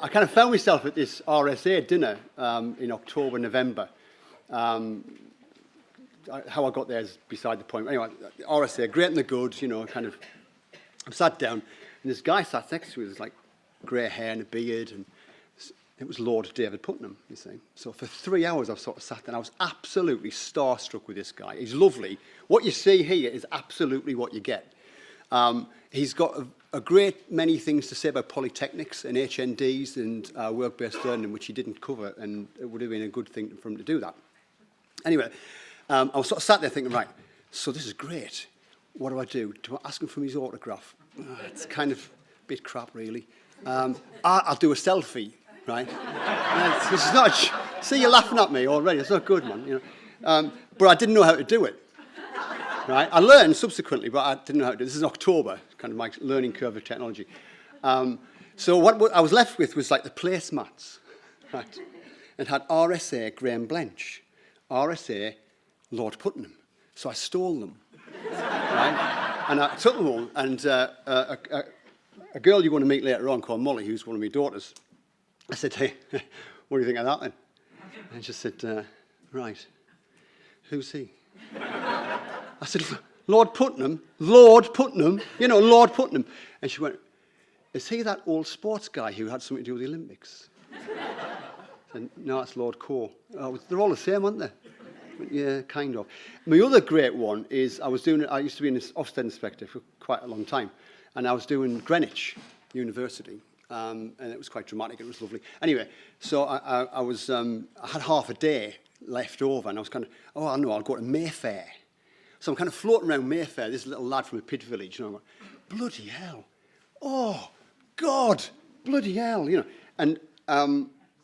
I kind of found myself at this RSA dinner in October, November. How I got there is beside the point. Anyway, RSA, great and the good, you know, kind of. I sat down, and this guy sat next to me with like grey hair and a beard, and it was Lord David Putnam, you see. So for 3 hours, I've sort of sat there, and I was absolutely starstruck with this guy. He's lovely. What you see here is absolutely what you get. He's got a great many things to say about polytechnics and HNDs and work-based learning, which he didn't cover, and it would have been a good thing for him to do that. Anyway, I was sort of sat there thinking, right, so this is great. What do? Do I ask him for his autograph? It's kind of a bit crap, really. I'll do a selfie, right? This is not. See, you're laughing at me already. It's not good, man. You know. But I didn't know how to do it. Right? I learned subsequently, but I didn't know how to do it. This is October, kind of my learning curve of technology. So what I was left with was like the placemats, right? It had RSA Graeme Blench, RSA Lord Putnam. So I stole them, right? And I took them home, and a girl you're going to meet later on called Molly, who's one of my daughters, I said, hey, what do you think of that then? And she said, right, who's he? I said, Lord Putnam, you know, Lord Putnam. And she went, is he that old sports guy who had something to do with the Olympics? I said, no, it's Lord Core. Oh, they're all the same, aren't they? Went, yeah, kind of. My other great one is I used to be an Ofsted inspector for quite a long time, and I was doing Greenwich University, and it was quite dramatic. It was lovely. Anyway, so I had half a day left over, and I was kind of, oh, I know, I'll go to Mayfair. So I'm kind of floating around Mayfair, this little lad from a pit village, and I'm going, bloody hell. Oh, God, bloody hell, you know. And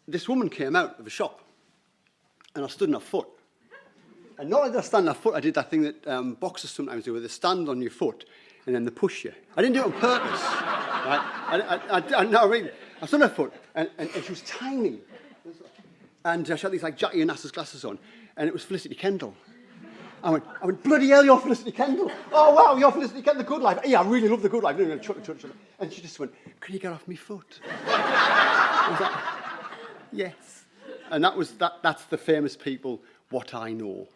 this woman came out of a shop, and I stood on her foot. And not only did I stand on her foot, I did that thing that boxers sometimes do, where they stand on your foot, and then they push you. I didn't do it on purpose, right? No, really. I stood on her foot, and she was tiny. And she had these like Jackie Onassis glasses on, and it was Felicity Kendall. I went, bloody hell, you're Felicity Kendall. Oh, wow, you're Felicity Kendall, The Good Life. Yeah, I really love The Good Life. And she just went, can you get off me foot? I was like, yes. And that's the famous people, what I know.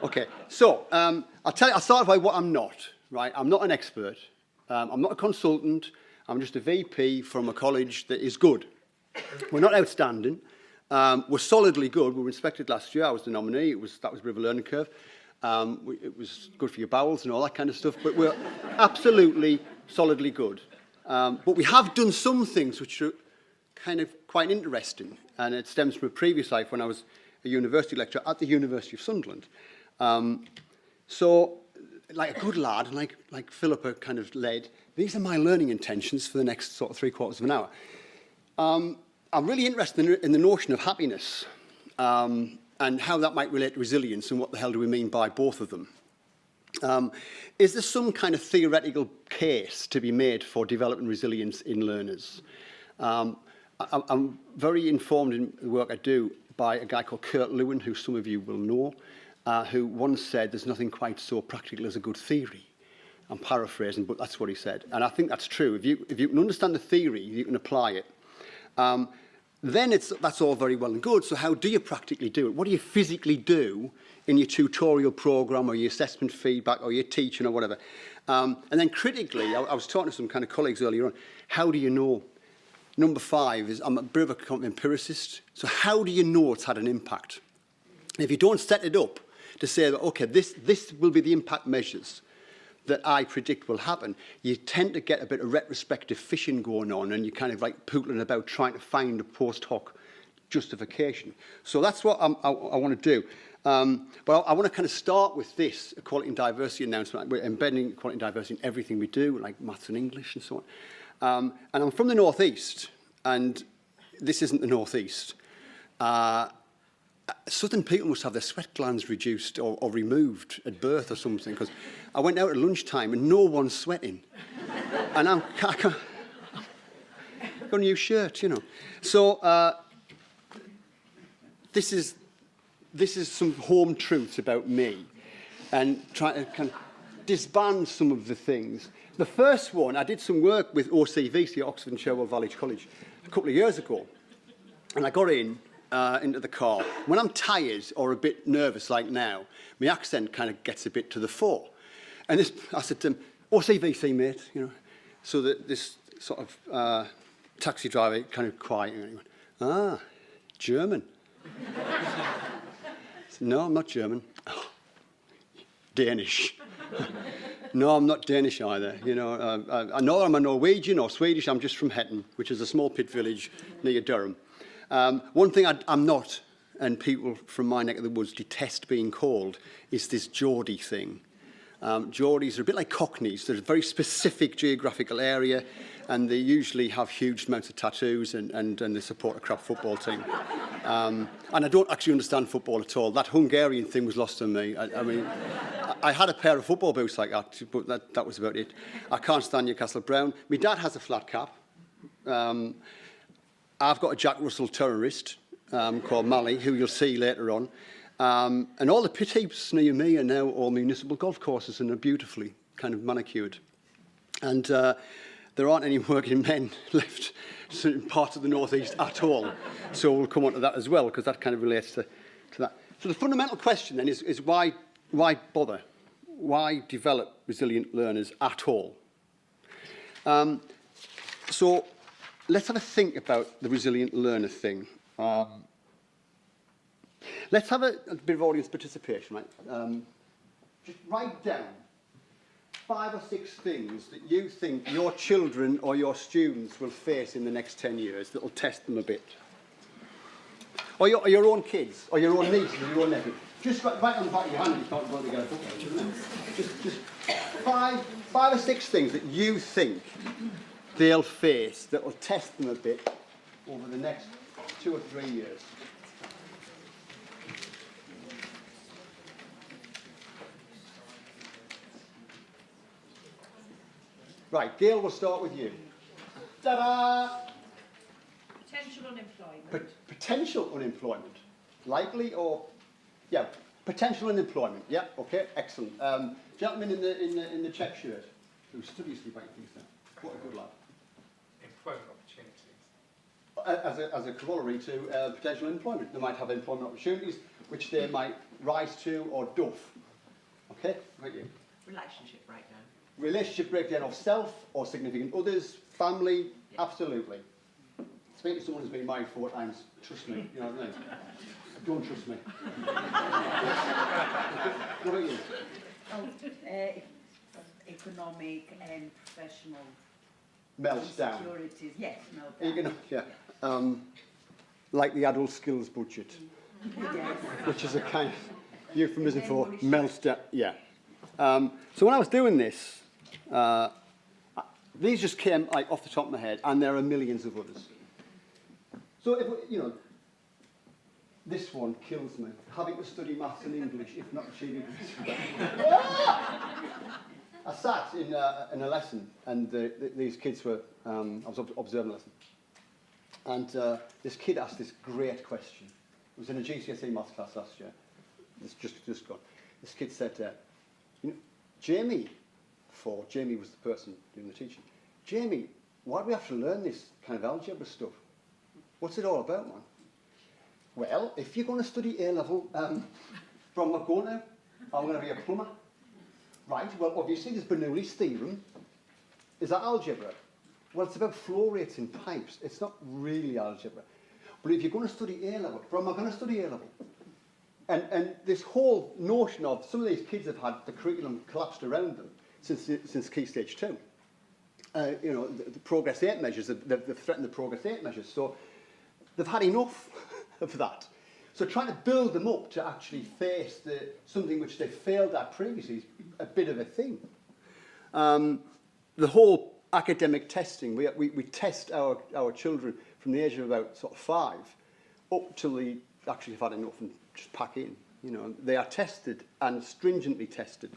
Okay, so I'll start by what I'm not, right? I'm not an expert. I'm not a consultant. I'm just a VP from a college that is good. We're not outstanding. We're solidly good. We were inspected last year. I was the nominee. That was a bit of a learning curve. It was good for your bowels and all that kind of stuff. But we're absolutely solidly good. But we have done some things which are kind of quite interesting. And it stems from a previous life when I was a university lecturer at the University of Sunderland. So, like a good lad, and like Philippa kind of led, these are my learning intentions for the next sort of 3/4 of an hour. I'm really interested in the notion of happiness and how that might relate to resilience and what the hell do we mean by both of them. Is there some kind of theoretical case to be made for developing resilience in learners? I'm very informed in the work I do by a guy called Kurt Lewin, who some of you will know, who once said there's nothing quite so practical as a good theory. I'm paraphrasing, but that's what he said. And I think that's true. If you can understand the theory, you can apply it. Then that's all very well and good. So how do you practically do it? What do you physically do in your tutorial program or your assessment feedback or your teaching or whatever? And then critically, I was talking to some kind of colleagues earlier on, how do you know? Number 5 is I'm a bit of an empiricist. So how do you know it's had an impact? And if you don't set it up to say that, okay, this will be the impact measures that I predict will happen, you tend to get a bit of retrospective fishing going on, and you're kind of like pootling about trying to find a post hoc justification. So that's what I want to do. But I want to kind of start with this equality and diversity announcement. We're embedding equality and diversity in everything we do, like maths and English and so on. And I'm from the northeast, and this isn't the northeast. Southern people must have their sweat glands reduced or removed at birth or something, because I went out at lunchtime and no one's sweating. And I got a new shirt, you know. So this is some home truths about me, and trying to kind of disband some of the things. The first one, I did some work with OCVC, Oxford and Cherwell Valley College, a couple of years ago, and I got into the car. When I'm tired or a bit nervous like now, my accent kind of gets a bit to the fore. And I said to him, "Oh, CVC, mate," you know. So that this sort of taxi driver kind of quiet, and he went, "Ah, German." I said, "No, I'm not German." "Oh, Danish." "No, I'm not Danish either. You know, I know I'm a Norwegian or Swedish. I'm just from Hetton, which is a small pit village near Durham. One thing I'm not, and people from my neck of the woods detest being called, is this Geordie thing. Geordies are a bit like Cockneys. They're a very specific geographical area, and they usually have huge amounts of tattoos, and they support a crap football team. And I don't actually understand football at all. That Hungarian thing was lost on me. I mean, I had a pair of football boots like that, but that was about it. I can't stand Newcastle Brown. My dad has a flat cap. I've got a Jack Russell terrorist called Mally, who you'll see later on. And all the pit heaps near me are now all municipal golf courses, and they're beautifully kind of manicured. And there aren't any working men left in parts of the northeast at all. So we'll come on to that as well, because that kind of relates to that. So the fundamental question then is why bother? Why develop resilient learners at all? So let's have a think about the resilient learner thing. Let's have a bit of audience participation, right? Just write down 5 or 6 things that you think your children or your students will face in the next 10 years that will test them a bit. Or your own kids, or your own nieces, or your own nephews. Just write on the back of your hand if you can't go to get a book out, isn't it? Just 5 or 6 things that you think they'll face that will test them a bit over the next 2 or 3 years. Right, Gail, we'll start with you. Ta-da! Potential unemployment. Potential unemployment. Likely or... Yeah, potential unemployment. Yeah, okay, excellent. Gentleman in the check shirt, who studiously writing things down. What a good lad. Employment opportunities. As a corollary to potential employment. They might have employment opportunities which they might rise to or doff. Okay, right you. Relationship breakdown. Relationship breakdown of self or significant others, family, yeah. Absolutely. Speaking to someone who's been married 4 times, trust me, you know what I mean? Don't trust me. What about you? Economic and professional meltdown. Insecurities, yes, meltdown. Yeah. Like the adult skills budget, Yes. which is a kind of euphemism for meltdown. Yeah. So when I was doing this, these just came like off the top of my head, and there are millions of others. So if you know, this one kills me. Having to study maths and English, if not achieving. I sat in a lesson, and these kids were. I was observing a lesson, and this kid asked this great question. It was in a GCSE maths class last year. It's just gone. This kid said, you know, Jamie was the person doing the teaching. Jamie, why do we have to learn this kind of algebra stuff? What's it all about, man? Well, if you're going to study A-level, from what going now, I'm going to be a plumber. Right, well, obviously there's Bernoulli's theorem. Is that algebra? Well, it's about flow rates in pipes. It's not really algebra. But if you're going to study A-level, from am I going to study A-level? And this whole notion of some of these kids have had the curriculum collapsed around them since Key Stage 2. You know, the Progress 8 measures, they've threatened the Progress 8 measures. So they've had enough of that. So trying to build them up to actually face something which they failed at previously is a bit of a thing. The whole academic testing, we test our children from the age of about sort of 5 up till they actually have had enough and just pack in. You know, they are tested and stringently tested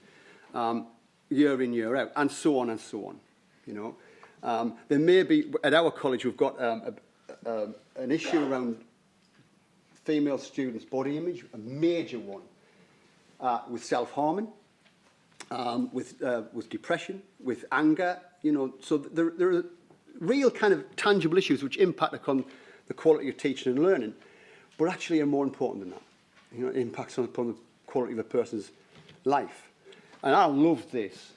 year in, year out, and so on and so on. You know, there may be at our college we've got an issue around female students' body image, a major one, with self-harming, with depression, with anger. You know, so there are real kind of tangible issues which impact upon the quality of teaching and learning, but actually are more important than that. You know, it impacts upon the quality of a person's life. And I love this.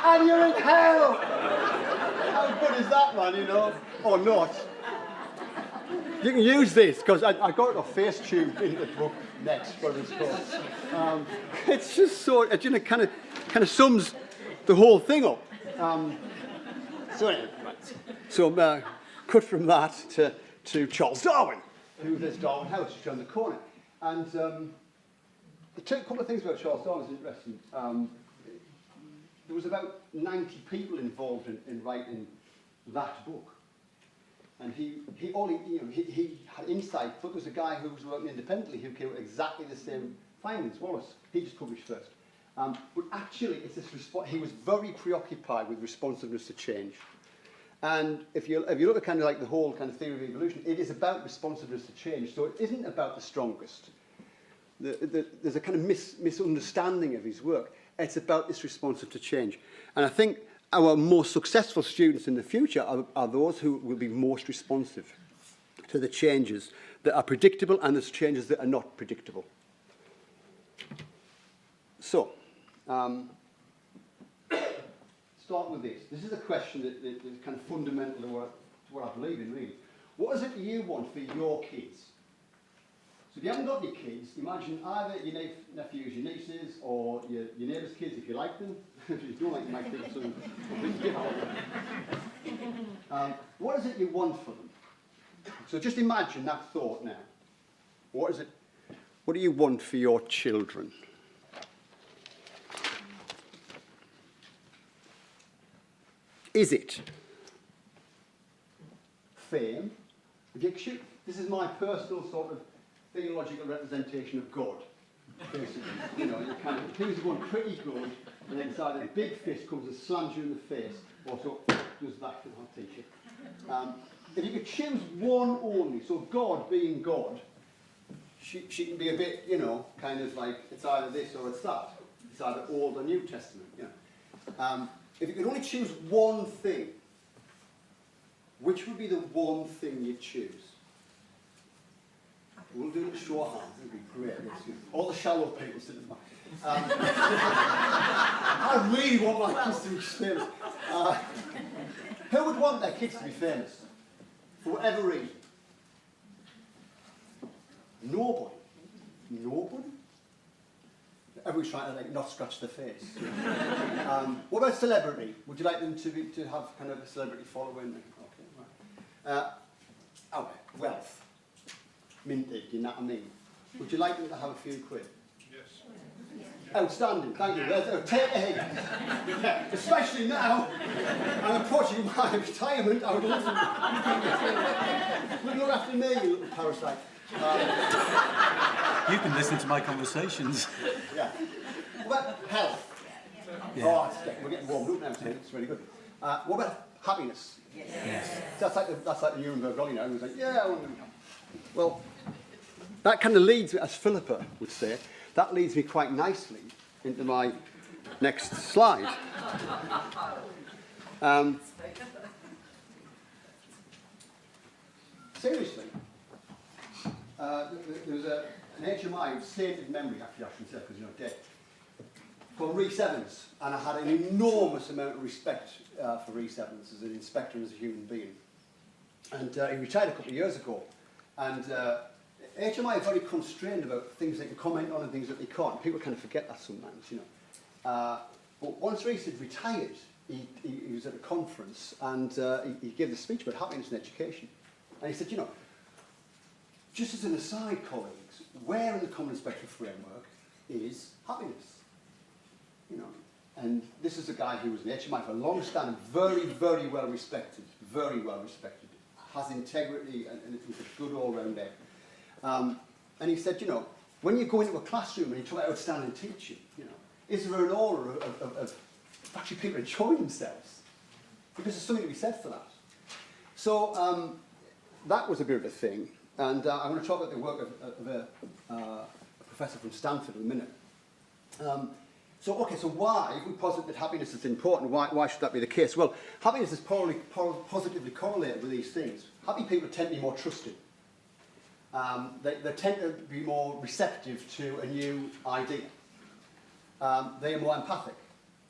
And you're in hell! How good is that, man, you know? Or not. You can use this, because I got it off Facetune in the book next, what it's called. It's just so, it, you know, kind of sums the whole thing up. So anyway, right. So cut from that to Charles Darwin, who lives Darwin House, just around the corner. And a couple of things about Charles Darwin is interesting. There was about 90 people involved in writing that book. And he had insight, but there was a guy who was working independently who came with exactly the same findings, Wallace. He just published first. But actually, it's this he was very preoccupied with responsiveness to change. And if you look at kind of like the whole kind of theory of evolution, it is about responsiveness to change. So it isn't about the strongest. There's a kind of misunderstanding of his work. It's about this responsive to change. And I think our most successful students in the future are those who will be most responsive to the changes that are predictable and the changes that are not predictable. So, start with this. This is a question that is kind of fundamental to what I believe in, really. What is it you want for your kids? So if you haven't got any kids, imagine either your nephews, your nieces, or your neighbours' kids, if you like them. If you don't like them, you might think something different. What is it you want for them? So just imagine that thought now. What do you want for your children? Is it fame? This is my personal sort of theological representation of God, basically. You know, you kind of, things are going pretty good, and then inside a big fist comes and slams you in the face, or so does that, and I'll teach you. If you could choose one only, so God being God, she can be a bit, you know, kind of like, it's either this or it's that. It's either Old or New Testament, you know. If you could only choose one thing, which would be the one thing you'd choose? We'll do it show of hands, it'd be great. All the shallow people sitting back. I really want my kids to be famous. Who would want their kids to be famous? For whatever reason? Nobody. Nobody? Everybody's trying to like not scratch their face. What about celebrity? Would you like them to have kind of a celebrity following? Okay, right. Wealth. Minted, you know what I mean? Would you like them to have a few quid? Yes. Outstanding, thank you. Take a hit. Yeah, especially now, I'm approaching my retirement. I would love to look after me, you little parasite. You've been listening to my conversations. Yeah. What about health? Yeah. Oh, we're getting warmed up now, so it's really good. What about happiness? Yes. That's like the Nuremberg Rally now. Everyone's like, yeah, I want to. Well, that kind of leads, as Philippa would say, that leads me quite nicely into my next slide. Seriously, there was an HMI of sainted memory, actually, I should say, because you're not dead, called Rhys Evans, and I had an enormous amount of respect for Rhys Evans as an inspector and as a human being. And he retired a couple of years ago, and HMI are very constrained about things they can comment on and things that they can't. People kind of forget that sometimes, you know. But once Rhys had retired, he was at a conference, and he gave the speech about happiness in education. And he said, you know, just as an aside, colleagues, where in the Common Spectrum Framework is happiness? You know, and this is a guy who was an HMI for a long time, very, very well respected, has integrity, and is a good all-round there. And he said, you know, when you go into a classroom and you talk about outstanding teaching, you know, is there an aura of actually people enjoying themselves? Because there's something to be said for that. So that was a bit of a thing. And I'm going to talk about the work of a professor from Stanford in a minute. So why, if we posit that happiness is important, why should that be the case? Well, happiness is positively correlated with these things. Happy people tend to be more trusting. They tend to be more receptive to a new idea. They are more empathic.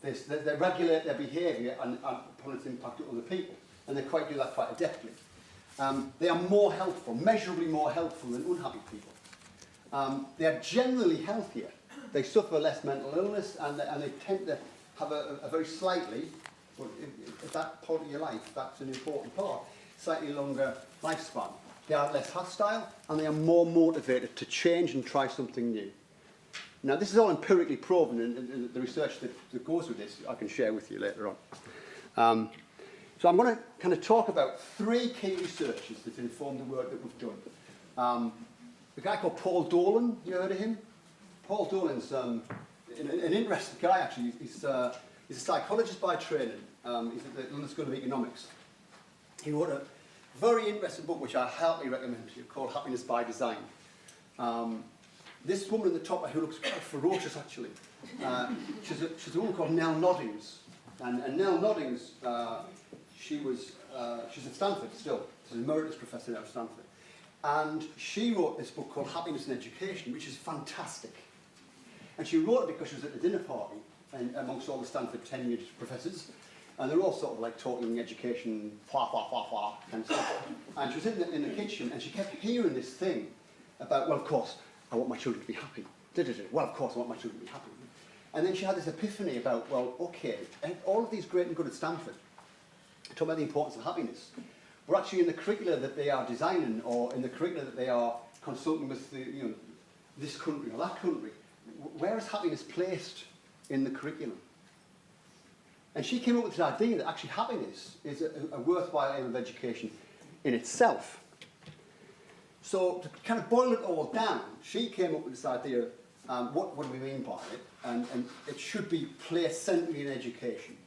They regulate their behaviour and upon its impact on other people, and they do that quite adeptly. They are more helpful, measurably more helpful than unhappy people. They are generally healthier. They suffer less mental illness, and they tend to have a very slightly, but at that point of your life, that's an important part, slightly longer lifespan. They are less hostile, and they are more motivated to change and try something new. Now, this is all empirically proven, and the research that goes with this I can share with you later on. So I'm going to kind of talk about 3 key researches that inform the work that we've done. A guy called Paul Dolan, you heard of him? Paul Dolan's an interesting guy, actually. He's a psychologist by training. He's at the London School of Economics. He wrote a very interesting book, which I heartily recommend to you, called Happiness by Design. This woman at the top, who looks quite ferocious, actually, she's a woman called Nell Noddings. And Nell Noddings, she's at Stanford still. She's an emeritus professor now at Stanford. And she wrote this book called Happiness in Education, which is fantastic. And she wrote it because she was at a dinner party amongst all the Stanford tenured professors. And they're all sort of like talking education, kind of stuff. And she was in the kitchen, and she kept hearing this thing about, well, of course, I want my children to be happy. Well, of course, I want my children to be happy. And then she had this epiphany about, well, okay, all of these great and good at Stanford talk about the importance of happiness. But actually in the curricula that they are designing, or in the curricula that they are consulting with this country or that country, where is happiness placed in the curriculum? And she came up with this idea that actually happiness is a worthwhile aim of education in itself. So to kind of boil it all down, she came up with this idea, what do we mean by it? And it should be placed centrally in education.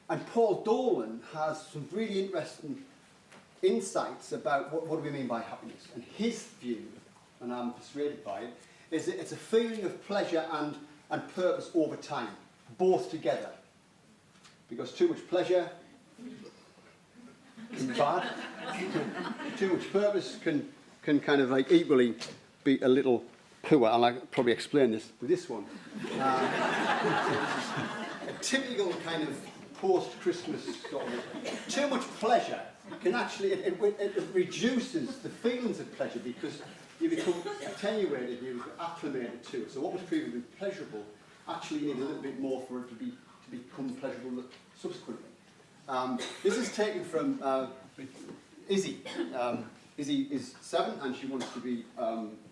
And Paul Dolan has some really interesting insights about what do we mean by happiness. And his view, and I'm persuaded by it, is that it's a feeling of pleasure and purpose over time, both together. Because too much pleasure can be bad. Too much purpose can kind of like equally be a little poor. And I'll probably explain this with this one. A typical kind of post-Christmas sort of too much pleasure can actually, it reduces the feelings of pleasure because you become attenuated, you become acclimated to it. So what was previously pleasurable actually need a little bit more for it to become pleasurable subsequently. This is taken from Izzy. Izzy is 7 and she wants to be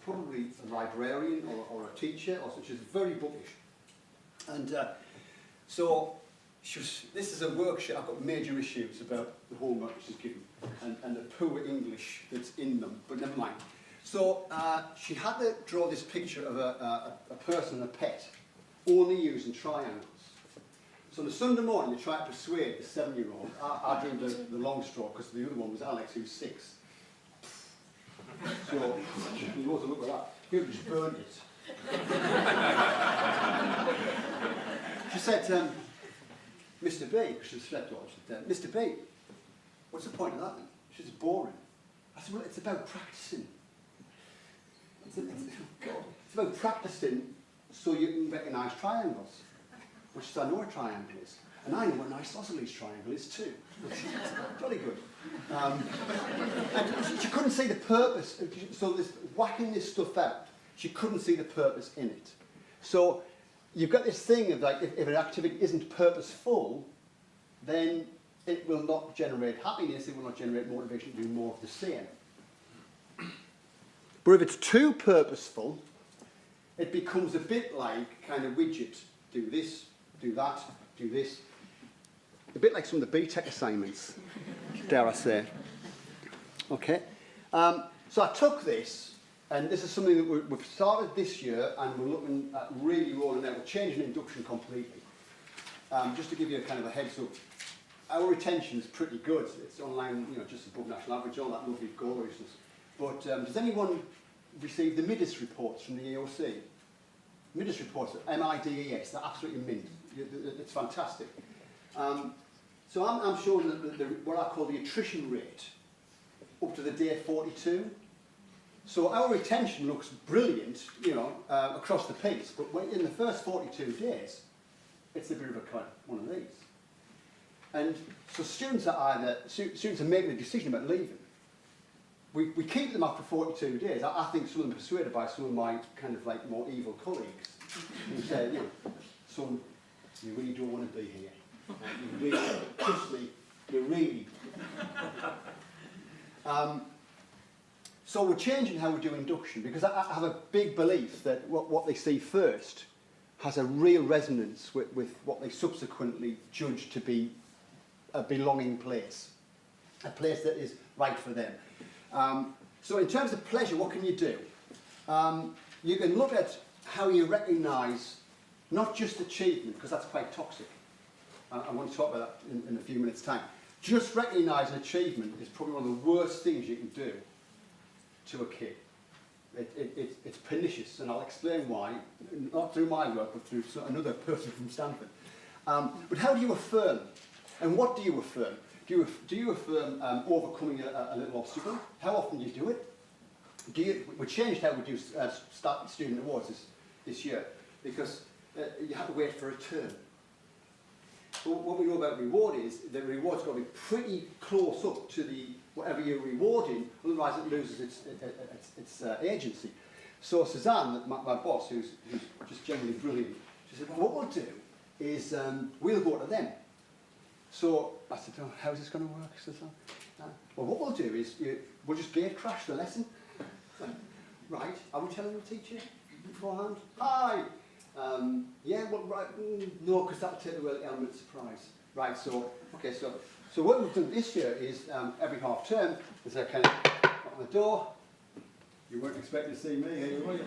probably a librarian or a teacher, or so. She's very bookish. And so this is a worksheet. I've got major issues about the homework she's given and the poor English that's in them, but never mind. So she had to draw this picture of a person and a pet, only using triangles. So on a Sunday morning, they tried to persuade the 7-year-old. I drew the long straw because the other one was Alex, who's 6. So you want to look at that. He just burned it. She said, Mr. B, because she was stepdaughter, she said, Mr. B, what's the point of that then? She said, boring. I said, well, it's about practicing. It's about practicing so you can recognise triangles. Which is, I know what a triangle is. And I know what an isosceles triangle is too. Jolly good. And she couldn't see the purpose. So this whacking this stuff out, she couldn't see the purpose in it. So you've got this thing of like, if an activity isn't purposeful, then it will not generate happiness, it will not generate motivation to do more of the same. But if it's too purposeful, it becomes a bit like kind of widget. Do this, do that, do this. A bit like some of the BTEC assignments, dare I say. Okay. So I took this, and this is something that we've started this year, and we're looking at really rolling out. We're changing induction completely. Just to give you a kind of a heads up, our retention is pretty good. It's online, just above national average, all that lovely gloriousness. But does anyone receive the MIDIS reports from the EOC? Midas reports, MIDES, they're absolutely mint. It's fantastic. So I'm showing what I call the attrition rate up to the day 42. So our retention looks brilliant, you know, across the piece, but in the first 42 days, it's a bit of a kind of one of these. And so students are making a decision about leaving. We keep them after 42 days. I think some of them are persuaded by some of my kind of like more evil colleagues who say, you know, son, you really don't want to be here. You really, trust me, you really. So we're changing how we do induction because I have a big belief that what they see first has a real resonance with what they subsequently judge to be a belonging place, a place that is right for them. So in terms of pleasure, what can you do? You can look at how you recognise not just achievement, because that's quite toxic. I want to talk about that in a few minutes' time. Just recognising achievement is probably one of the worst things you can do to a kid. It's pernicious, and I'll explain why, not through my work, but through another person from Stanford. But how do you affirm? And what do you affirm? Do you affirm overcoming a little obstacle? How often do you do it? We changed how we do student awards this year, because you have to wait for a term. But what we know about reward is the reward's got to be pretty close up to whatever you're rewarding, otherwise it loses its agency. So Suzanne, my boss, who's just generally brilliant, she said, well, what we'll do is we'll go to them. So I said, oh, how's this going to work, Suzanne? Well, what we'll do is we'll just gate crash the lesson. Right, are we telling the teacher beforehand? Hi! Yeah, well, right, no, because that'll take away the element of surprise. Right, so what we've done this year is every half term, there's a kind of knock on the door. You weren't expecting to see me here, were you?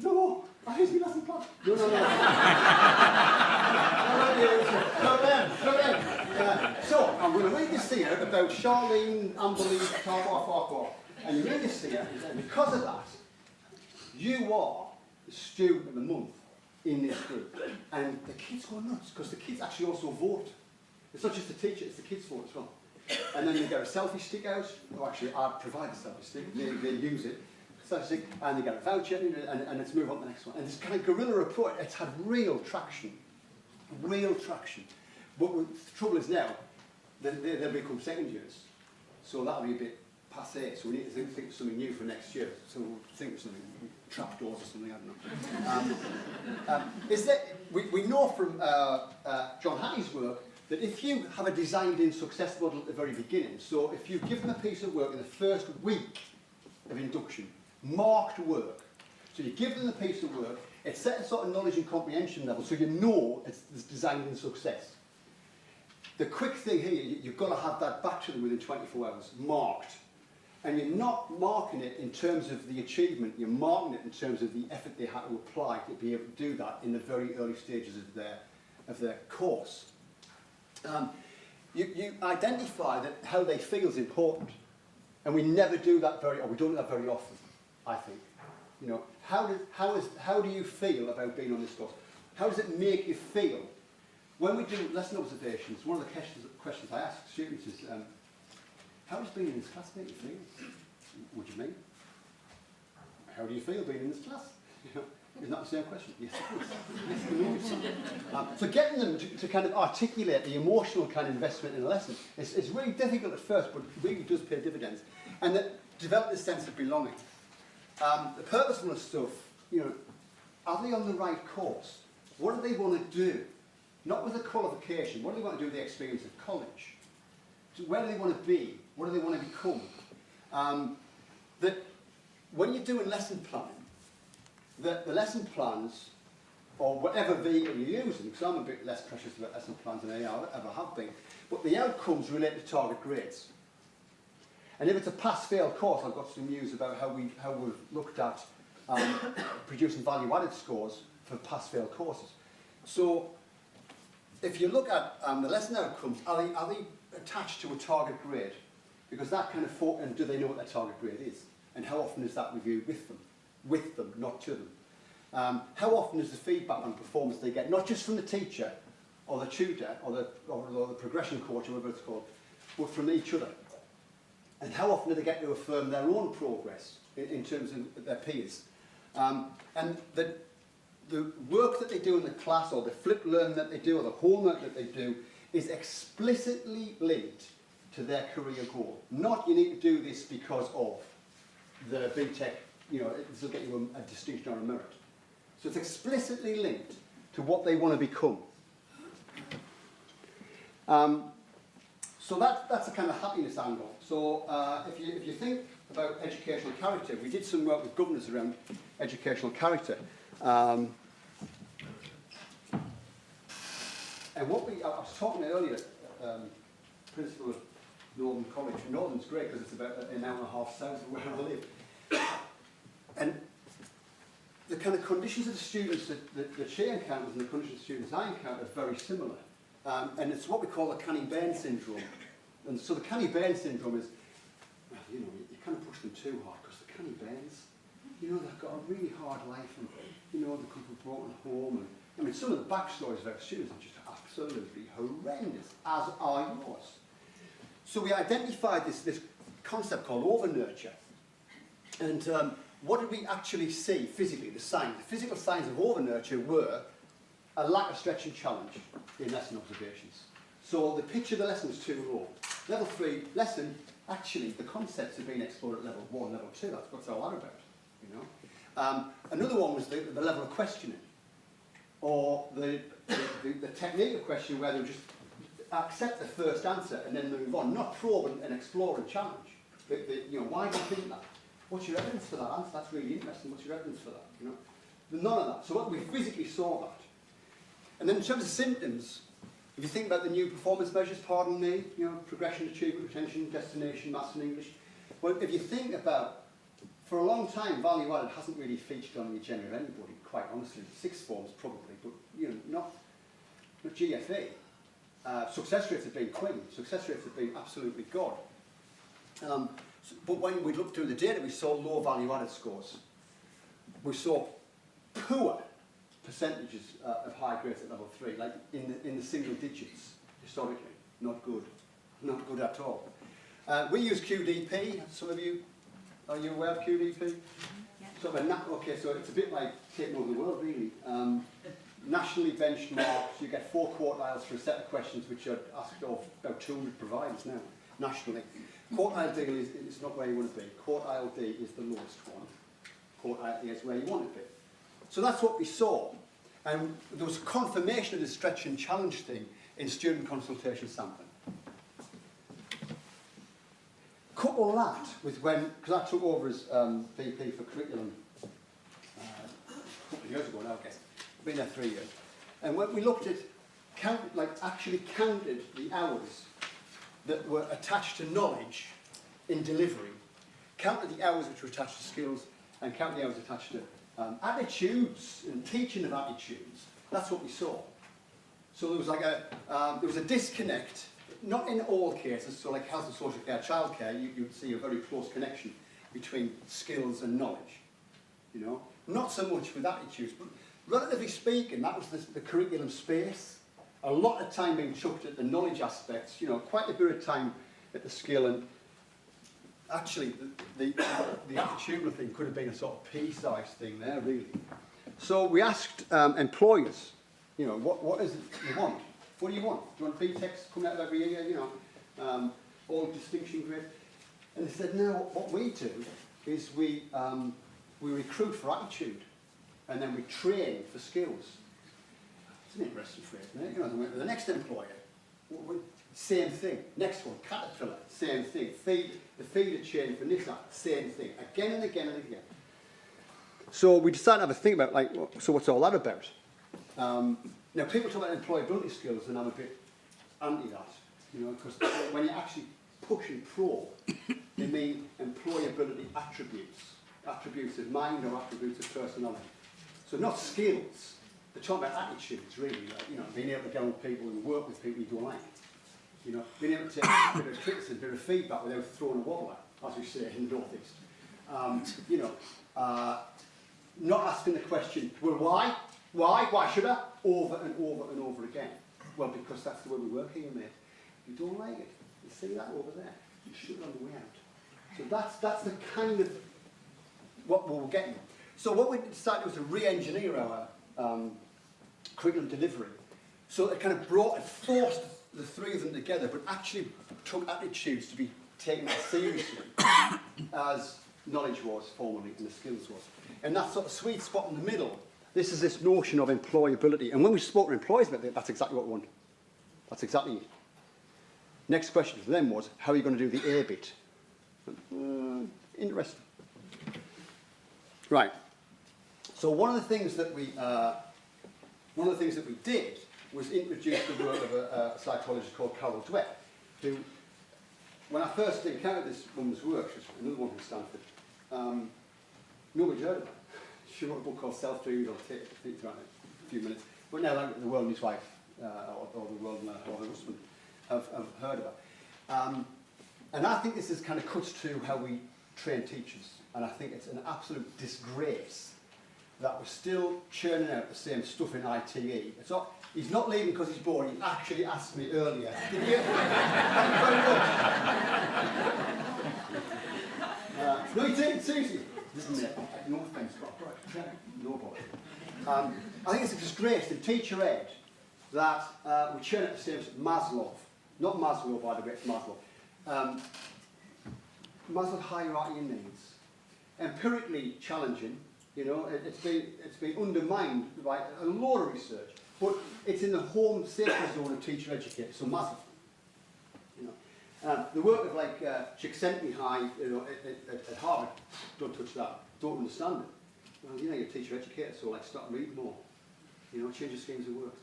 No, here's my lesson plan. No. No, them. So, I'm going to read this here about Charlene, Unbelief, Tarwa, and you read this here, and because of that, you are the student of the month in this group. And the kids go nuts, because the kids actually also vote. It's not just the teacher, it's the kids vote as well. And then they get a selfie stick out. Oh, actually, I provide a selfie stick. They use it. Selfie stick, and they get a voucher, and it's move on to the next one. And this kind of guerrilla approach, it's had real traction. Real traction. But the trouble is now, they'll become second years. So that'll be a bit passé. So we need to think of something new for next year. So we'll think of something, trapdoors or something, I don't know. We know from John Hattie's work that if you have a designed-in success model at the very beginning, so if you give them a piece of work in the first week of induction, marked work, so you give them a piece of work, it's set at sort of knowledge and comprehension level, so you know it's designed in success. The quick thing here, you've got to have that back to them within 24 hours, marked. And you're not marking it in terms of the achievement, you're marking it in terms of the effort they had to apply to be able to do that in the very early stages of their course. You identify that how they feel is important, and we never do that we don't do that very often, I think. You know, how do you feel about being on this course? How does it make you feel? When we do lesson observations, one of the questions I ask students is, how does being in this class make you feel? What do you mean? How do you feel being in this class? You know, isn't that the same question? Yes, it is. So getting them to kind of articulate the emotional kind of investment in a lesson is really difficult at first, but really does pay dividends. And that develop this sense of belonging. The purposefulness stuff, you know, are they on the right course? What do they want to do? Not with a qualification. What do they want to do with the experience of college? So where do they want to be? What do they want to become? That when you're doing lesson planning, the lesson plans, or whatever vehicle you're using, because I'm a bit less precious about lesson plans than I ever have been, but the outcomes relate to target grades. And if it's a pass-fail course, I've got some news about how we've looked at producing value-added scores for pass-fail courses. So if you look at the lesson outcomes, are they attached to a target grade? Because that kind of and do they know what their target grade is? And how often is that reviewed with them? With them, not to them. How often is the feedback on performance they get, not just from the teacher or the tutor or the progression coach or whatever it's called, but from each other? And how often do they get to affirm their own progress in terms of their peers? And the work that they do in the class, or the flipped learning that they do, or the homework that they do, is explicitly linked to their career goal. Not, you need to do this because of the BTEC, this will get you a distinction or a merit. So it's explicitly linked to what they want to become. So that's a kind of happiness angle. So if you think about educational character, we did some work with governors around educational character. And what I was talking earlier, principal of Northern College. Northern's great because it's about an hour and a half south of where I live. And the kind of conditions of the students that she encounters and the conditions of the students I encounter are very similar. And it's what we call the Canny-Bairn syndrome. And so the Canny-Bairn syndrome is, well, you kind of push them too hard because the Canny-Bairns, they've got a really hard life and, they come from a broken home. And, I mean, some of the backstories of our students are just absolutely horrendous, as are yours. So we identified this concept called over-nurture. And what did we actually see physically, the signs? The physical signs of over-nurture were a lack of stretch and challenge in lesson observations. So the picture of the lesson was too low. Level 3 lesson, actually, the concepts have been explored at level 1, level 2. That's what's all that about, Another one was the level of questioning, or the technique of questioning where they would just accept the first answer and then move on, not probe and explore and challenge. Why do you think that? What's your evidence for that answer? That's really interesting. What's your evidence for that? None of that. So what we physically saw that. And then in terms of symptoms, if you think about the new performance measures, pardon me, progression, achievement, retention, destination, maths and English. Well, if you think about, for a long time, value added hasn't really featured on the agenda of anybody, quite honestly. Sixth forms probably, but not GFE. Success rates have been queen. Success rates have been absolutely god. But when we looked through the data, we saw low value added scores. We saw poor percentages of high grades at level 3, like in the single digits, historically. Not good. Not good at all. We use QDP. Some of you, are you aware of QDP? Yeah. Okay, so it's a bit like taking over the world, really. Nationally benchmarked, you get 4 quartiles for a set of questions which are asked of about 200 providers now, nationally. Quartile D is not where you want to be. Quartile D is the lowest one. Quartile E is where you want to be. So that's what we saw. And there was a confirmation of the stretch and challenge thing in student consultation sampling. Couple that with when, because I took over as VP for curriculum a couple of years ago now, I guess. Been there 3 years. And when we looked at, actually counted the hours that were attached to knowledge in delivery, counted the hours which were attached to skills, and counted the hours attached to attitudes and teaching of attitudes. That's what we saw. So there was a disconnect, not in all cases. So like health and social care, childcare, you'd see a very close connection between skills and knowledge. Not so much with attitudes, but relatively speaking, that was the curriculum space. A lot of time being chucked at the knowledge aspects, quite a bit of time at the skill, and actually the attitudinal thing could have been a sort of pea-sized thing there, really. So we asked employers, what is it you want? What do you want? Do you want BTECs coming out every year, all distinction grade? And they said, no, what we do is we recruit for attitude, and then we train for skills. It's an interesting phrase, isn't it? The next employer, same thing. Next one, Caterpillar, same thing. The feeder chain for Nissan, same thing. Again and again and again. So we decided to have a think about, so what's all that about? Now, people talk about employability skills, and I'm a bit anti that, because when you actually push and probe, they mean employability attributes. Attributes of mind or attributes of personality. So not skills. They're talking about attitudes, really. Being able to get on with people and work with people you don't like. Being able to take a bit of criticism, a bit of feedback without throwing a wobbler, as we say in the North East. not asking the question, well, why? Why should I? Over and over and over again. Well, because that's the way we work here, mate. You don't like it. You see that over there. You shoot it on the way out. So that's the kind of what we're getting. So what we decided was to re-engineer our curriculum delivery. So it kind of forced the three of them together, but actually took attitudes to be taken as seriously as knowledge was formerly and the skills was. And that sort of sweet spot in the middle, this is this notion of employability. And when we spoke to employers about it, that's exactly what we want. That's exactly it. Next question for them was, how are you going to do the A bit? Interesting. Right. So one of the things that we did was introduce the work of a psychologist called Carol Dweck, who, when I first encountered this woman's work, she was another one from Stanford, nobody's heard of her. She wrote a book called Self-Dreams. I'll take it through in a few minutes. But now like, the world and his wife, or the world and her husband, have heard of her. And I think this is kind of cuts to how we train teachers. And I think it's an absolute disgrace that we're still churning out the same stuff in ITE. He's not leaving because he's bored. He actually asked me earlier. Did you? Thank you very much. No, you take it seriously. No offence, no bother. I think it's a disgrace in teacher ed that we churn out the same as Maslow. Not Maslow, by the way, it's Maslow. Maslow's hierarchy of needs. Empirically challenging, you know, it's been undermined by a lot of research, but it's in the home safety zone of teacher educators, so massive. You know, the work of like Csikszentmihalyi, you know, at Harvard, don't touch that, don't understand it. Well, you know, you're a teacher educator, so like start reading more, you know, change your schemes of work.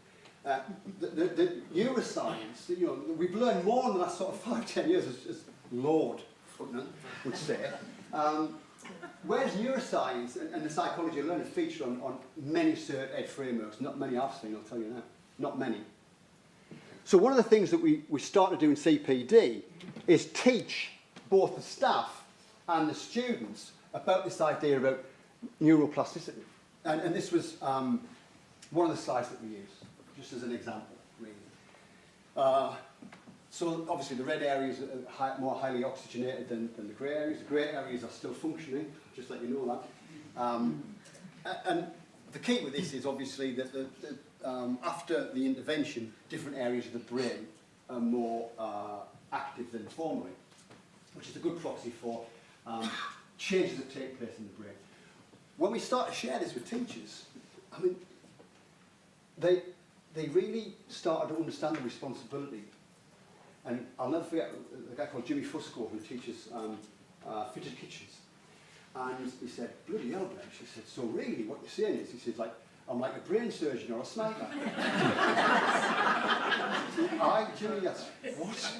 The neuroscience, you know, we've learned more in the last sort of 5-10 years, as Lord Putnam would say. Whereas neuroscience and the psychology of learning feature on many cert ed frameworks, not many I've seen, I'll tell you now, not many. So one of the things that we started to do in CPD is teach both the staff and the students about this idea about neuroplasticity. And this was one of the slides that we used, just as an example, really. So obviously the red areas are more highly oxygenated than the grey areas. The grey areas are still functioning, just let you know that. And the key with this is obviously that after the intervention, different areas of the brain are more active than formerly, which is a good proxy for changes that take place in the brain. When we start to share this with teachers, I mean, they really started to understand the responsibility. And I'll never forget a guy called Jimmy Fusco who teaches fitted kitchens. And he said, bloody hell, Blench. He said, so really what you're saying is, he said, like, I'm like a brain surgeon or a sniper. Aye, Jimmy, that's what?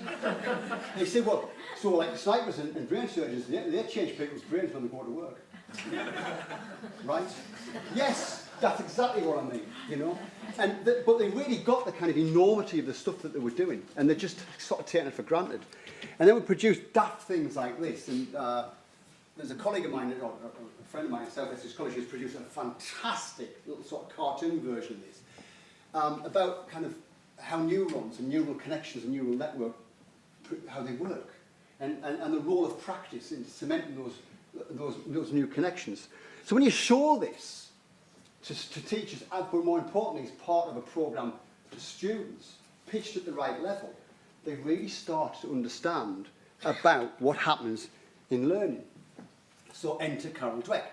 He said, well, so like snipers and brain surgeons, they change people's brains when they go to work. Right? Yes, that's exactly what I mean, you know. But they really got the kind of enormity of the stuff that they were doing, and they're just sort of taking it for granted. And then we produced daft things like this, and there's a colleague of mine, or a friend of mine at South Essex College, who's produced a fantastic little sort of cartoon version of this, about kind of how neurons and neural connections and neural network, how they work, and the role of practice in cementing those new connections. So when you show this to teachers, but more importantly, as part of a programme to students, pitched at the right level, they really start to understand about what happens in learning. So enter Carol Dweck.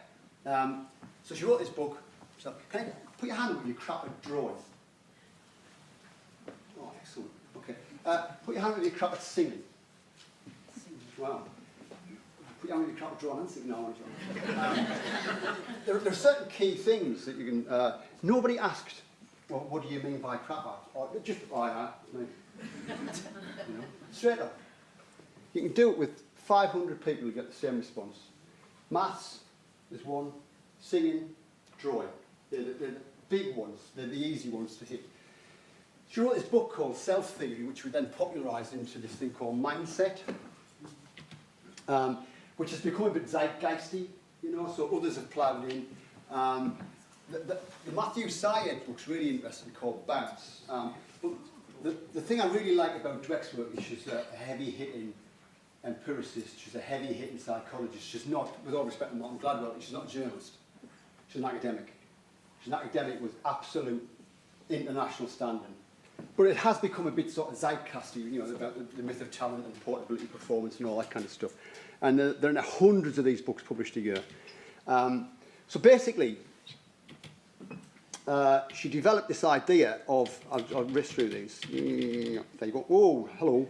So she wrote this book. So can you put your hand up when you crap at drawing? Oh, excellent. Okay. Put your hand up when you crap at singing. Wow. Put your hand when you crap at drawing and singing now, aren't you? There are certain key things that you can... nobody asked, well, what do you mean by crap at? Or just, oh, yeah, maybe. You know, straight up. You can do it with 500 people who get the same response. Maths is one, singing, drawing. They're the big ones, they're the easy ones to hit. She wrote this book called Self-Theory, which we then popularised into this thing called Mindset, which has become a bit zeitgeisty, you know, so others have ploughed in. The Matthew Syed book's really interesting, called Bounce. But the thing I really like about Dweck's work is she's a heavy-hitting empiricist, she's a heavy-hitting psychologist. She's not, with all respect to Martin Gladwell, she's not a journalist. She's an academic. She's an academic with absolute international standing. But it has become a bit sort of zeitgeisty, you know, about the myth of talent and portability, performance and all that kind of stuff. And there are hundreds of these books published a year. So basically, she developed this idea of, I'll risk through these. There you go. Oh, hello.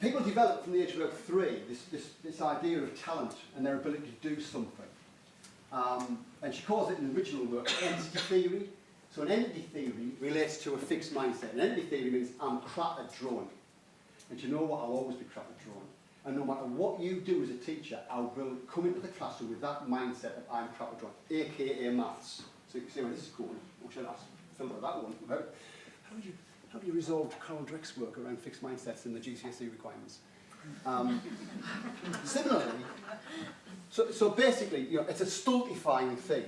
People develop from the age of about 3 this idea of talent and their ability to do something. And she calls it in the original work entity theory. So an entity theory relates to a fixed mindset. An entity theory means I'm crap at drawing. And you know what? I'll always be crap at drawing. And no matter what you do as a teacher, I will come into the classroom with that mindset that I'm crap at drawing, aka maths. So you can see where this is going. What should I ask? Filter that one. How do you resolve Carol Dweck's work around fixed mindsets and the GCSE requirements? Similarly, so basically, you know, it's a stultifying thing.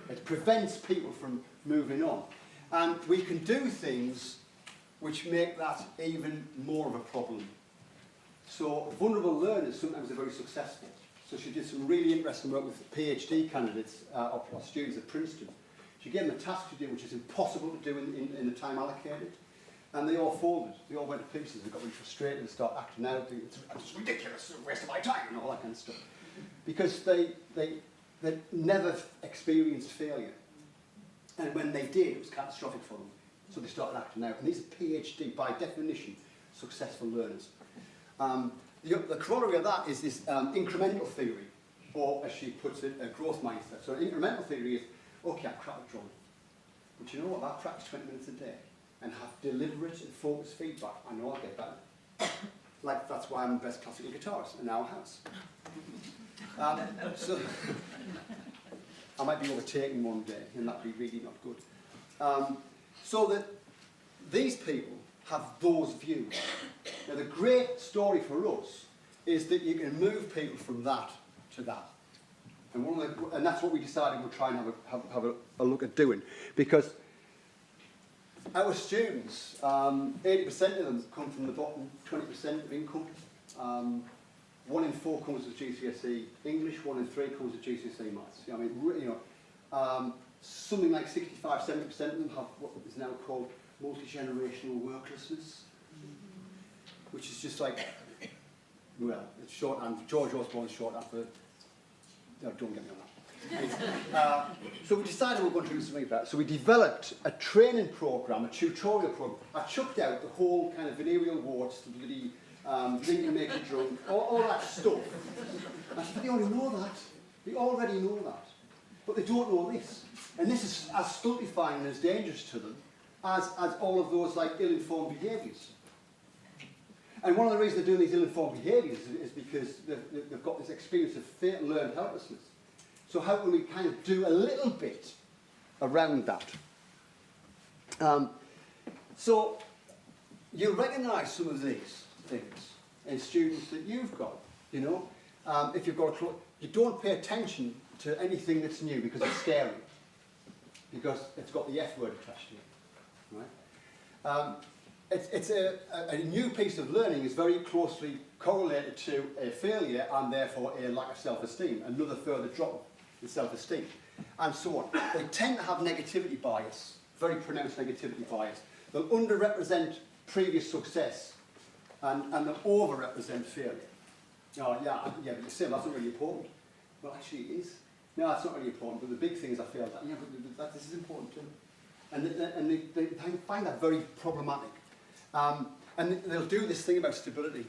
It prevents people from moving on. And we can do things which make that even more of a problem. So vulnerable learners sometimes are very successful. So she did some really interesting work with PhD candidates or students at Princeton. She gave them a task to do which is impossible to do in the time allocated. And they all folded. They all went to pieces. They got really frustrated and started acting out. It's ridiculous, it's a waste of my time and all that kind of stuff. Because they never experienced failure. And when they did, it was catastrophic for them. So they started acting out. And these are PhD, by definition, successful learners. The corollary of that is this incremental theory, or as she puts it, a growth mindset. So incremental theory is, okay, I'm crap at drawing. But you know what, if I practice 20 minutes a day and have deliberate and focused feedback, I know I'll get better. Like, that's why I'm the best classical guitarist in our house. So I might be overtaken one day, and that'd be really not good. So that these people have those views. Now, the great story for us is that you can move people from that to that. And that's what we decided we'll try and have a look at doing. Because our students, 80% of them come from the bottom 20% of income. 1 in 4 comes with GCSE English, 1 in 3 comes with GCSE maths. I mean, you know, something like 65–70% of them have what is now called multi-generational worklessness, which is just like, well, it's shorthand. George Osborne's shorthand for, no, don't get me on that. So we decided we were going to do something about it. So we developed a training program, a tutorial program. I chucked out the whole kind of venereal warts, the bloody drink and make you drunk, all that stuff. I said, but they already know that. They already know that. But they don't know this. And this is as stultifying and as dangerous to them as all of those like ill-informed behaviours. And one of the reasons they're doing these ill-informed behaviours is because they've got this experience of learned helplessness. So how can we kind of do a little bit around that? So you'll recognise some of these things in students that you've got. You know, if you've got you don't pay attention to anything that's new because it's scary, because it's got the F word attached to it. Right? It's a new piece of learning is very closely correlated to a failure and therefore a lack of self-esteem, another further drop in self-esteem, and so on. They tend to have negativity bias, very pronounced negativity bias. They'll underrepresent previous success and they'll overrepresent failure. Oh, yeah, but you say that's not really important. Well, actually it is. No, it's not really important, but the big thing is I failed that. Yeah, but this is important too. And they find that very problematic. And they'll do this thing about stability.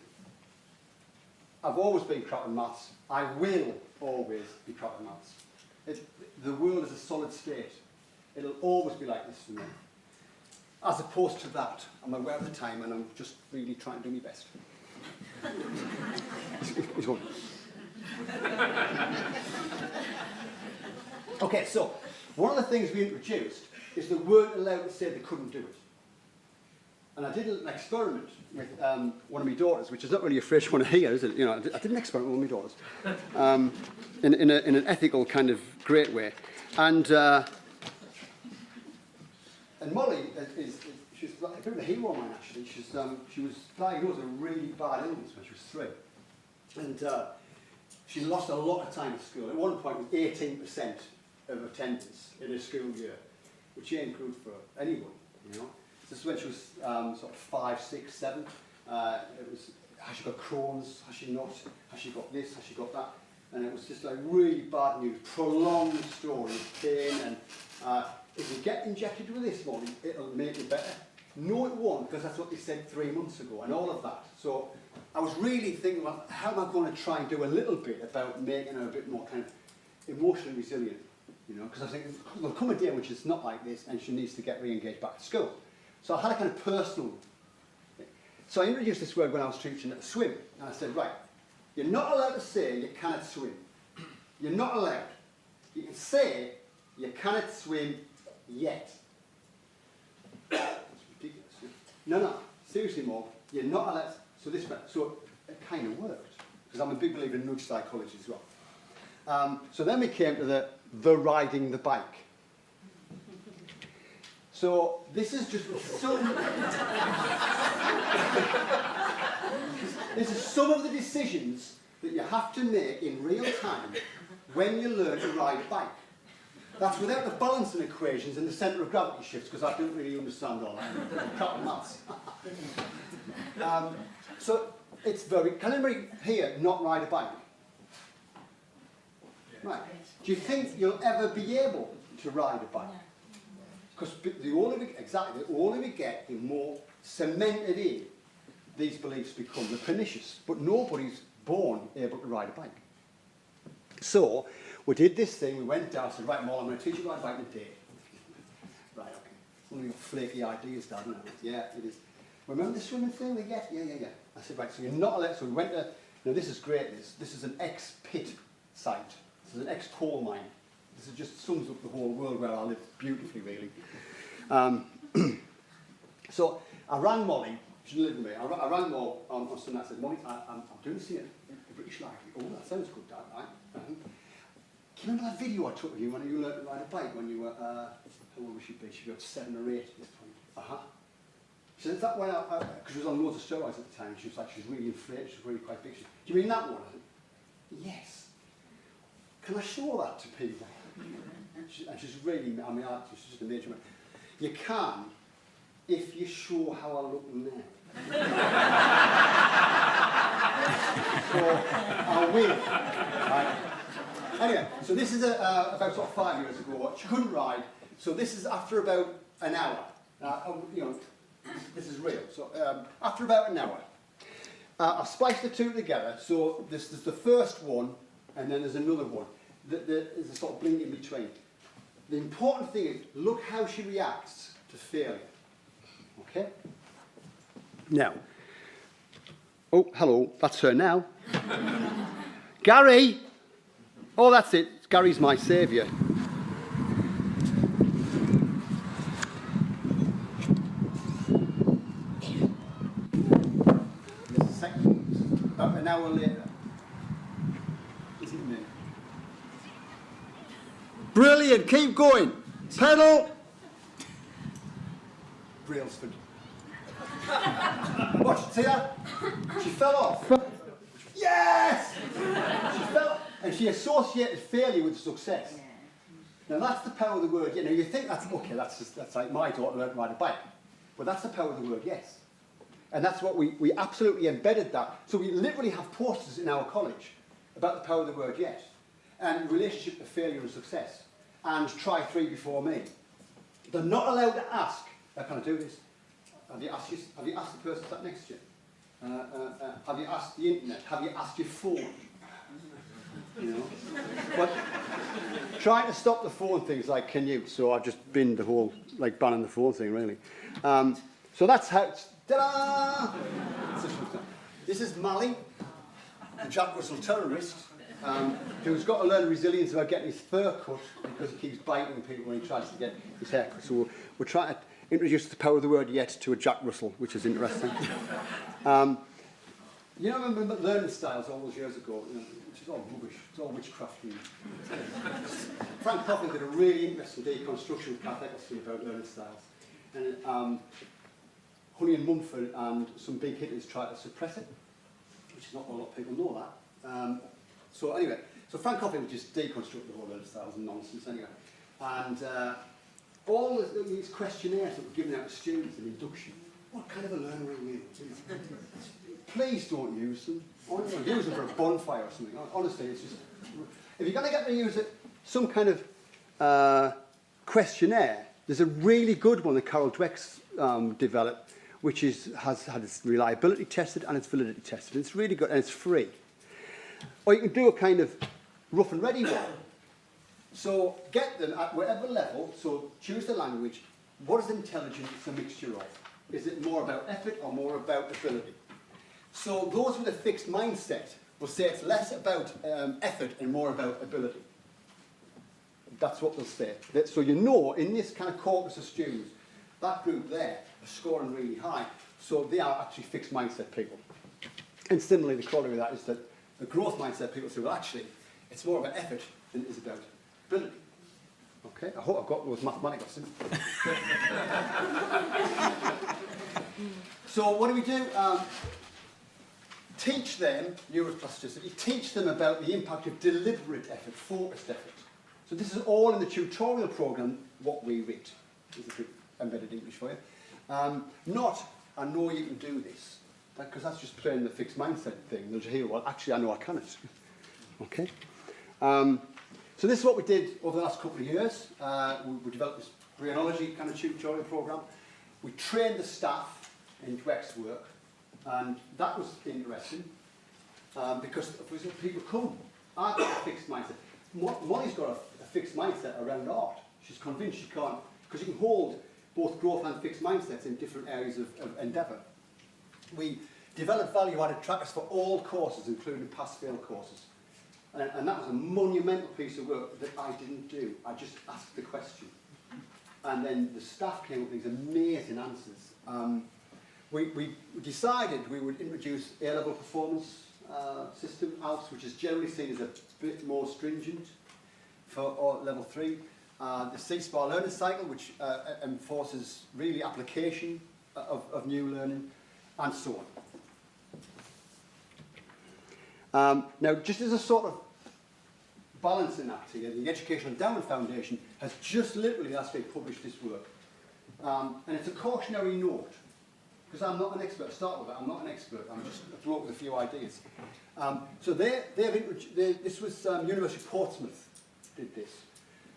I've always been crap at maths. I will always be crap at maths. The world is a solid state. It'll always be like this for me. As opposed to that, I'm aware of the time and I'm just really trying to do my best. He's going. Okay, so one of the things we introduced is they weren't allowed to say they couldn't do it. And I did an experiment with one of my daughters, which is not really a fresh one here, is it? You know, I did an experiment with my daughters in an ethical kind of great way. And Molly she's like a bit of a hero of mine, actually. She was diagnosed with a really bad illness when she was 3. And she lost a lot of time at school. At one point, it was 18% of attendance in a school year, which ain't good for anyone, you know. This is when she was sort of 5, 6, 7. It was, has she got Crohn's? Has she not? Has she got this? Has she got that? And it was just like really bad news, prolonged story of pain. And if you get injected with this one, it'll make you better. No, it won't, because that's what they said 3 months ago, and all of that. So I was really thinking about how am I going to try and do a little bit about making her a bit more kind of emotionally resilient, you know, because I was thinking there'll come a day when she's not like this and she needs to get re-engaged back at school. So I had a kind of personal thing. So I introduced this word when I was teaching at swim, and I said, right, you're not allowed to say you cannot swim. You're not allowed. You can say you cannot swim yet. That's ridiculous. No, seriously, Mog, you're not allowed. So it kind of worked, because I'm a big believer in nudge psychology as well. So then we came to the riding the bike. So this is just this is some of the decisions that you have to make in real time when you learn to ride a bike. That's without the balancing equations and the centre of gravity shifts, because I don't really understand all that. Cut maths. So it's very. Can anybody here not ride a bike? Right. Do you think you'll ever be able to ride a bike? Because the older we get, the more cemented in these beliefs become. They're pernicious. But nobody's born able to ride a bike. So we did this thing. We went down and said, right, Mol, I'm going to teach you to ride a bike today. Right, okay. One of your flaky ideas, Dad, isn't it? Yeah, it is. Remember the swimming thing we get? Yeah. I said, right, so you're not allowed. So we went to, now this is great. This is an ex-pit site. This is an ex-coal mine. This just sums up the whole world where I live beautifully, really. So I rang Molly. She didn't live with me. I rang Molly on Sunday. I said, Molly, I'm doing this in a British Library. Oh, that sounds good, Dad. Right? Can you remember that video I took of you when you learned to ride a bike when you were, how old was she be? She'd be about 7 or 8 at this point. She said, is that when because she was on loads of steroids at the time. She was really inflated. She was really quite big. She said, do you mean that one? I said, yes. Can I show that to people? And she's really, I mean, she's just a major man. You can, if you show how I look now. So, I will. Right. Anyway, so this is about sort of 5 years ago. She couldn't ride, so this is after about an hour. You know, this is real. So after about an hour, I've spliced the two together. So this is the first one, and then there's another one. There's a sort of blink in between. The important thing is, look how she reacts to failure. Okay? Now. Oh, hello. That's her now. Gary! Oh, that's it. Gary's my saviour. There's a second. About an hour later. Is it me? Brilliant, keep going. Pedal. Brailsford. Watch, see that? She fell off. Yes! She fell, and she associated failure with success. Now that's the power of the word. You know, you think that's okay. That's like my daughter learned to ride a bike, but that's the power of the word yes. And that's what we absolutely embedded that. So we literally have posters in our college about the power of the word yes, and relationship to failure and success. And try 3 before me. They're not allowed to ask. Can I do this? Have you asked the person sat next to you? Have you asked the internet? Have you asked your phone? You know. But trying to stop the phone things like Canute. So I've just binned the whole like banning the phone thing really. So that's how. Ta-da! This is Mally, the Jack Russell terrorist. Who's got to learn resilience about getting his fur cut because he keeps biting people when he tries to get his hair cut. So we're trying to, introduced the power of the word yet to a Jack Russell, which is interesting. You know, I remember learning styles all those years ago, you know, which is all rubbish, it's all witchcraft. Frank Coffin did a really interesting deconstruction of Kath Eccleston about learning styles. And Honey and Mumford and some big hitters tried to suppress it, which is not a lot of people know that. So anyway, so Frank Coffin would just deconstruct the whole learning styles and nonsense anyway. And all these questionnaires that were given out to students in induction, what kind of a learner are you? Please don't use them. Honestly, use them for a bonfire or something. Honestly, it's just... If you're going to get to use some kind of questionnaire, there's a really good one that Carol Dweck's developed, which has had its reliability tested and its validity tested. It's really good and it's free. Or you can do a kind of rough and ready one. So get them at whatever level, so choose the language. What is intelligence a mixture of? Is it more about effort or more about ability? So those with a fixed mindset will say it's less about effort and more about ability. That's what they'll say. So you know, in this kind of corpus of students, that group there are scoring really high. So they are actually fixed mindset people. And similarly, the corollary of that is that the growth mindset people say, well, actually, it's more about effort than it is about ability. Okay, I hope I've got those mathematics. So what do? Teach them neuroplasticity, teach them about the impact of deliberate effort, focused effort. So this is all in the tutorial program, what we read. There's a bit embedded English for you. Not, I know you can do this, because that's just playing the fixed mindset thing. They'll just hear, well, actually, I know I can't. Okay? So this is what we did over the last couple of years. We developed this brain-ology kind of tutorial program. We trained the staff in Dweck's work. And that was interesting, because people come. I've got a fixed mindset. Molly's got a fixed mindset around art. She's convinced she can't, because you can hold both growth and fixed mindsets in different areas of endeavour. We developed value-added trackers for all courses, including pass-fail courses. And that was a monumental piece of work that I didn't do. I just asked the question. And then the staff came up with these amazing answers. We decided we would introduce A-level performance system, ALPS, which is generally seen as a bit more stringent for level 3. The C-SPAR learning cycle, which enforces really application of new learning, and so on. Now, just as a sort of balancing act here, the Educational Endowment Foundation has just literally last week published this work. And it's a cautionary note. Because I'm not an expert. To start with that, I'm not an expert. I'm just a bloke with a few ideas. So this was University of Portsmouth did this.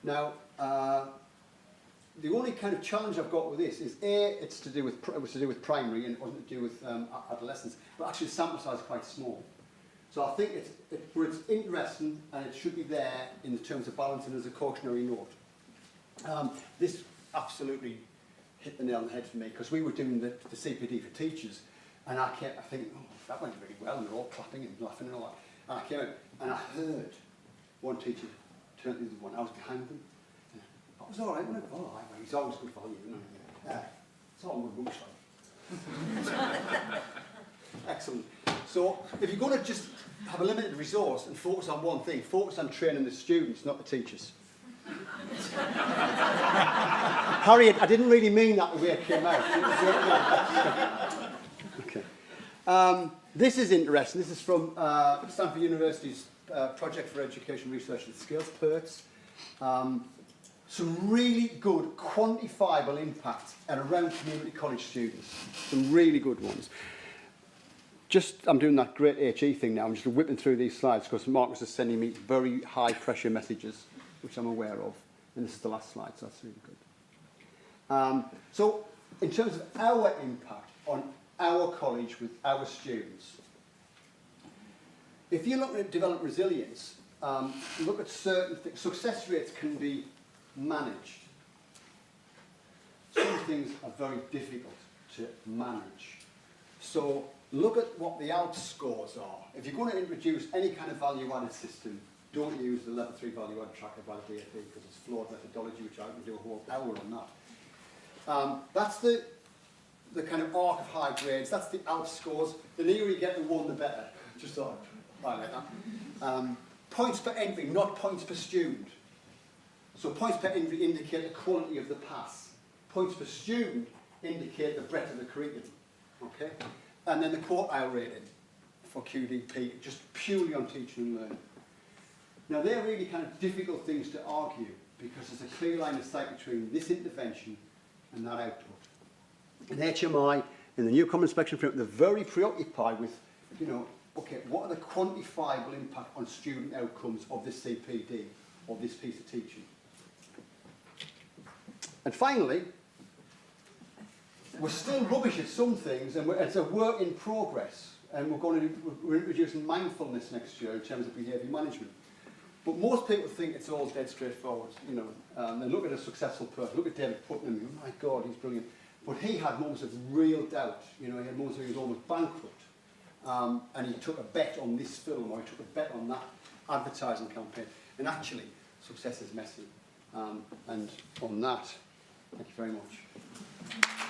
Now, the only kind of challenge I've got with this is it was to do with primary and it wasn't to do with adolescents, but actually the sample size is quite small. So I think it's interesting and it should be there in the terms of balancing as a cautionary note. This absolutely hit the nail on the head for me, because we were doing the CPD for teachers, and I kept thinking, oh, that went really well, and they're all clapping and laughing and all that. And I came out, and I heard one teacher turn to the other one. I was behind them. And I was all right, wasn't it? Oh, all right, well, he's always good value, isn't he? It's all good rubbish. Excellent. So, if you're going to just have a limited resource and focus on one thing, focus on training the students, not the teachers. Harriet, I didn't really mean that the way it came out. Okay. This is interesting. This is from Stanford University's Project for Education Research and Skills, PERTS. Some really good quantifiable impact around community college students. Some really good ones. I'm doing that great HE thing now. I'm just whipping through these slides because Marcus is sending me very high pressure messages, which I'm aware of. And this is the last slide, so that's really good. So, in terms of our impact on our college with our students, if you're looking at development resilience, look at certain things. Success rates can be managed. Some things are very difficult to manage. So, look at what the ALPS scores are. If you're going to introduce any kind of value-added system, don't use the level 3 value-added tracker by the DFE because it's flawed methodology, which I can do a whole hour on that. That's the kind of arc of high grades. That's the ALP scores. The nearer you get to 1, the better. Just thought I like that. Points per entry, not points per student. So points per entry indicate the quality of the pass. Points per student indicate the breadth of the curriculum. Okay? And then the quartile rating for QDP, just purely on teaching and learning. Now they're really kind of difficult things to argue because there's a clear line of sight between this intervention and that output. And HMI in the new Common Inspection Framework, they're very preoccupied with, okay, what are the quantifiable impact on student outcomes of this CPD, or this piece of teaching? And finally, we're still rubbish at some things, and it's a work in progress. And we're introducing mindfulness next year in terms of behaviour management. But most people think it's all dead straightforward. They look at a successful person, look at David Putnam, and oh my God, he's brilliant. But he had moments of real doubt. He had moments where he was almost bankrupt. And he took a bet on this film, or he took a bet on that advertising campaign. And actually, success is messy. And on that, thank you very much.